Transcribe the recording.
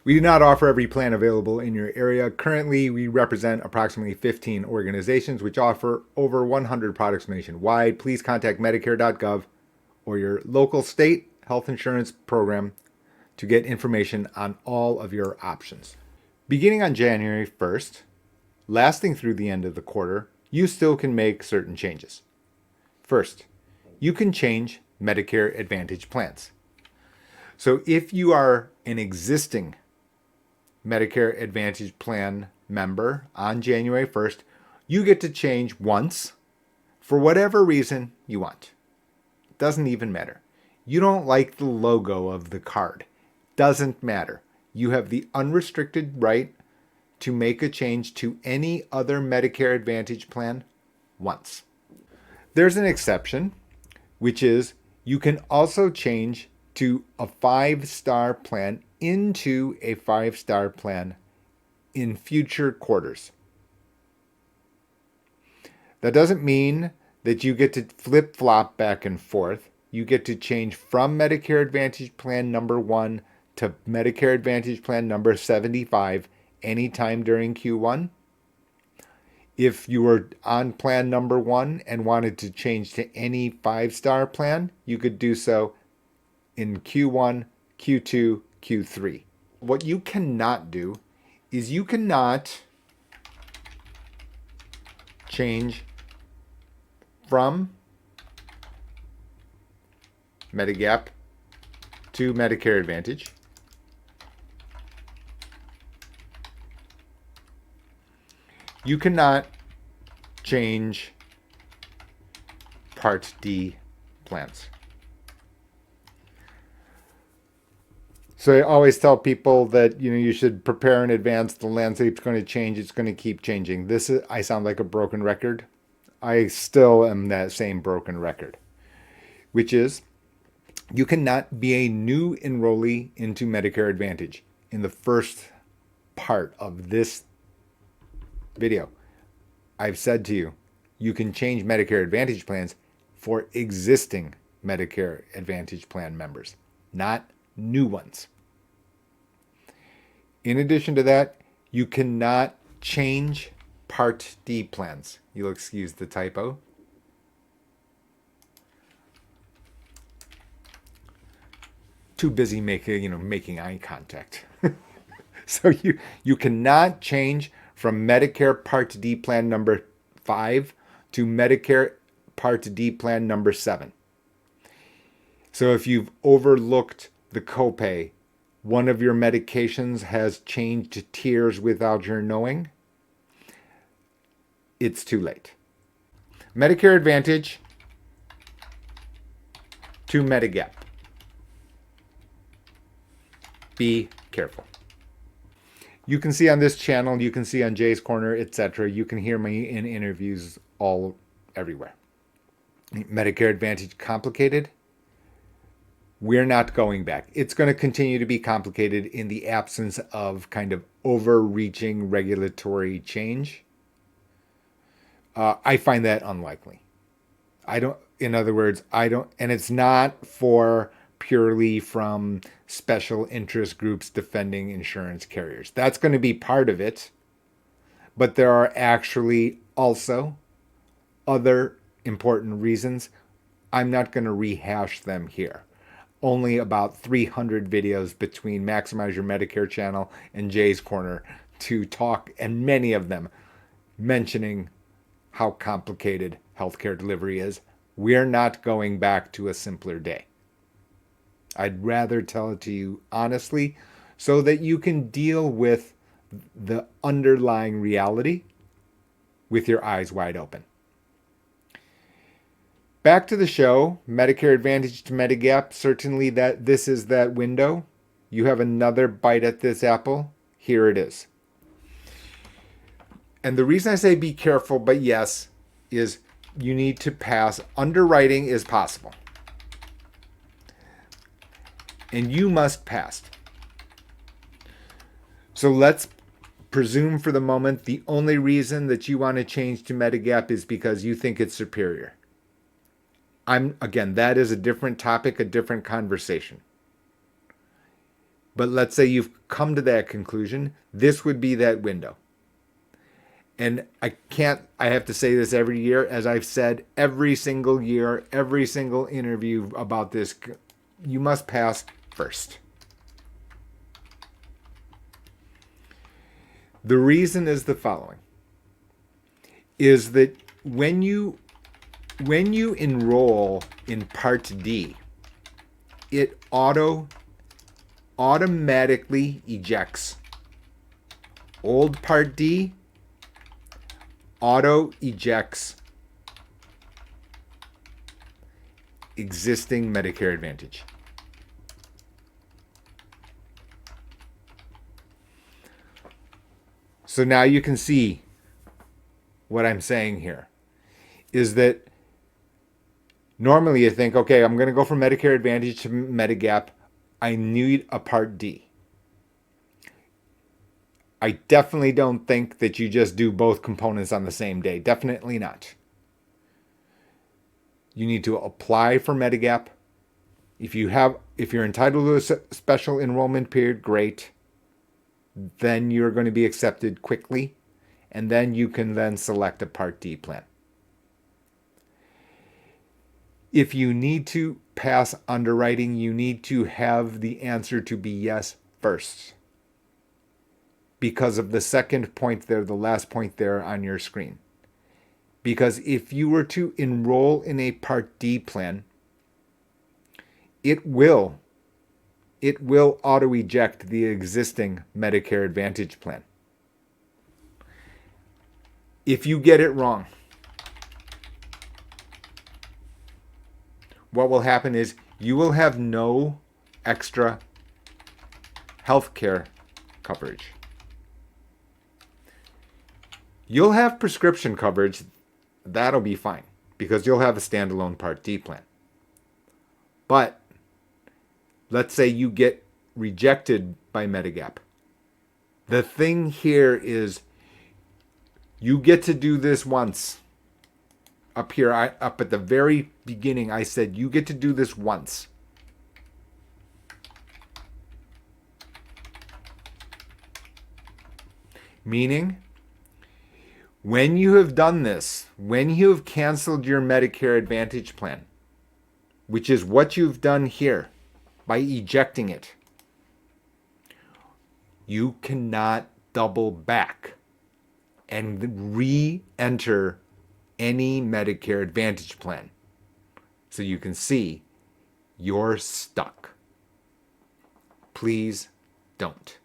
We do not offer every plan available in your area. Currently, we represent approximately 15 organizations which offer over 100 products nationwide. Please contact Medicare.gov or your local state health insurance program to get information on all of your options. Beginning on January 1st, lasting through the end of the quarter, you still can make certain changes. First, you can change Medicare Advantage plans. So if you are an existing Medicare Advantage Plan member on January 1st, you get to change once for whatever reason you want. Doesn't even matter. You don't like the logo of the card. Doesn't matter. You have the unrestricted right to make a change to any other Medicare Advantage plan once. There's an exception, which is you can also change to a 5-star plan into a 5-star plan in future quarters. That doesn't mean that you get to flip-flop back and forth. You get to change from Medicare Advantage Plan number 1 to Medicare Advantage Plan number 75 anytime during Q1. If you were on plan number 1 and wanted to change to any 5-star plan, you could do so in Q1, Q2, Q3. What you cannot do is you cannot change from Medigap to Medicare Advantage. You cannot change Part D plans. So I always tell people that you should prepare in advance. The landscape's going to change. It's going to keep changing. I sound like a broken record. I still am that same broken record, which is you cannot be a new enrollee into Medicare Advantage. In the first part of this video, I've said to you, you can change Medicare Advantage plans for existing Medicare Advantage plan members, not new ones. In addition to that, you cannot change Part D plans. You'll excuse the typo. Too busy making eye contact. So you cannot change from Medicare Part D plan number 5 to Medicare Part D plan number 7. So if you've overlooked the copay, one of your medications has changed tiers without your knowing, it's too late. Medicare Advantage to Medigap. Be careful. You can see on this channel, you can see on Jay's Corner, etc. You can hear me in interviews everywhere. Medicare Advantage complicated? We're not going back. It's going to continue to be complicated in the absence of kind of overreaching regulatory change. I find that unlikely. In other words, and it's not purely from special interest groups defending insurance carriers. That's going to be part of it. But there are actually also other important reasons. I'm not going to rehash them here. Only about 300 videos between Maximize Your Medicare channel and Jay's Corner to talk, and many of them mentioning how complicated healthcare delivery is. We're not going back to a simpler day. I'd rather tell it to you honestly so that you can deal with the underlying reality with your eyes wide open. Back to the show, Medicare Advantage to Medigap. Certainly this is that window. You have another bite at this apple. Here it is. And the reason I say be careful, but yes, is you need to pass. Underwriting is possible. And you must pass. So let's presume for the moment the only reason that you want to change to Medigap is because you think it's superior. Again, that is a different topic, a different conversation. But let's say you've come to that conclusion. This would be that window. And I have to say this every year, as I've said every single year, every single interview about this, you must pass first. The reason is the following, is that when you enroll in Part D, it automatically ejects. Old Part D auto ejects existing Medicare Advantage. So now you can see what I'm saying here is that normally you think, okay, I'm going to go from Medicare Advantage to Medigap. I need a Part D. I definitely don't think that you just do both components on the same day. Definitely not. You need to apply for Medigap. If you're entitled to a special enrollment period, great. Then you're going to be accepted quickly, and then you can then select a Part D plan. If you need to pass underwriting, you need to have the answer to be yes first, because of the second point there, the last point there on your screen. Because if you were to enroll in a Part D plan, it will auto-eject the existing Medicare Advantage plan. If you get it wrong, what will happen is you will have no extra health care coverage. You'll have prescription coverage. That'll be fine because you'll have a standalone Part D plan. But let's say you get rejected by Medigap. The thing here is you get to do this once. Up here, up at the very beginning, I said you get to do this once. Meaning, when you have done this, when you have canceled your Medicare Advantage plan, which is what you've done here by ejecting it, you cannot double back and re-enter any Medicare Advantage plan. So you can see you're stuck. Please don't.